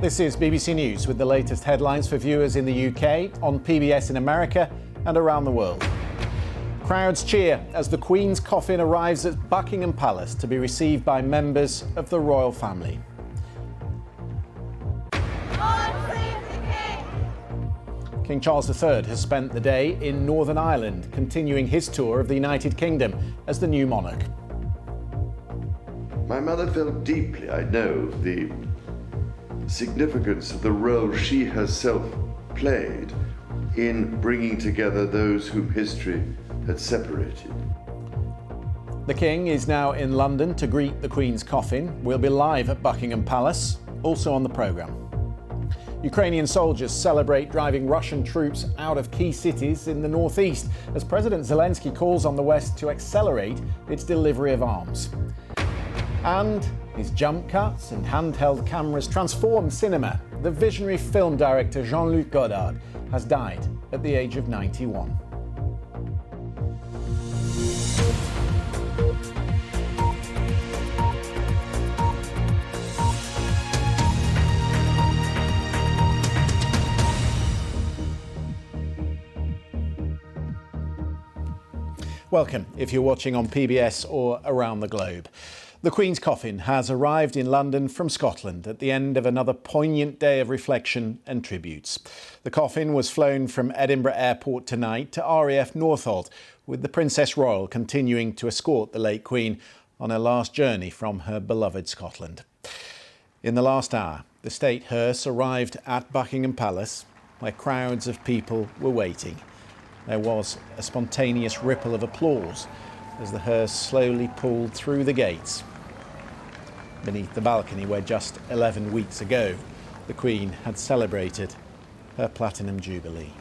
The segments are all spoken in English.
This is BBC News with the latest headlines for viewers in the UK, on PBS in America and around the world. Crowds cheer as the Queen's coffin arrives at Buckingham Palace to be received by members of the royal family. King Charles III has spent the day in Northern Ireland, continuing his tour of the United Kingdom as the new monarch. My mother felt deeply, I know, the significance of the role she herself played in bringing together those whom history had separated. The King is now in London to greet the Queen's coffin. We'll be live at Buckingham Palace, also on the programme. Ukrainian soldiers celebrate driving Russian troops out of key cities in the northeast as President Zelensky calls on the West to accelerate its delivery of arms. And his jump cuts and handheld cameras transform cinema. The visionary film director Jean-Luc Godard has died at the age of 91. Welcome if you're watching on PBS or around the globe. The Queen's coffin has arrived in London from Scotland at the end of another poignant day of reflection and tributes. The coffin was flown from Edinburgh Airport tonight to RAF Northolt, with the Princess Royal continuing to escort the late Queen on her last journey from her beloved Scotland. In the last hour, the state hearse arrived at Buckingham Palace, where crowds of people were waiting. There was a spontaneous ripple of applause as the hearse slowly pulled through the gates, beneath the balcony where just 11 weeks ago the Queen had celebrated her Platinum Jubilee.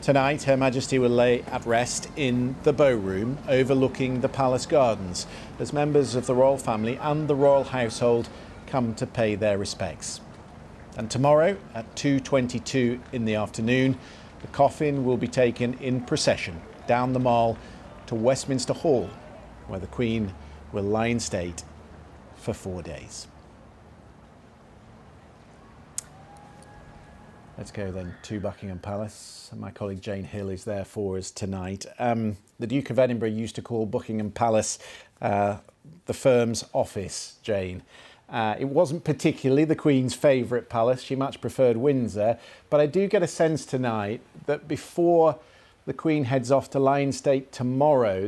Tonight, Her Majesty will lay at rest in the Bow Room overlooking the palace gardens as members of the royal family and the royal household come to pay their respects. And tomorrow at 2:22 in the afternoon, the coffin will be taken in procession down the Mall to Westminster Hall, where the Queen will lie in state for 4 days. Let's go then to Buckingham Palace. My colleague Jane Hill is there for us tonight. The Duke of Edinburgh used to call Buckingham Palace the firm's office, Jane. It wasn't particularly the Queen's favourite palace. She much preferred Windsor. But I do get a sense tonight that before the Queen heads off to lie in state tomorrow,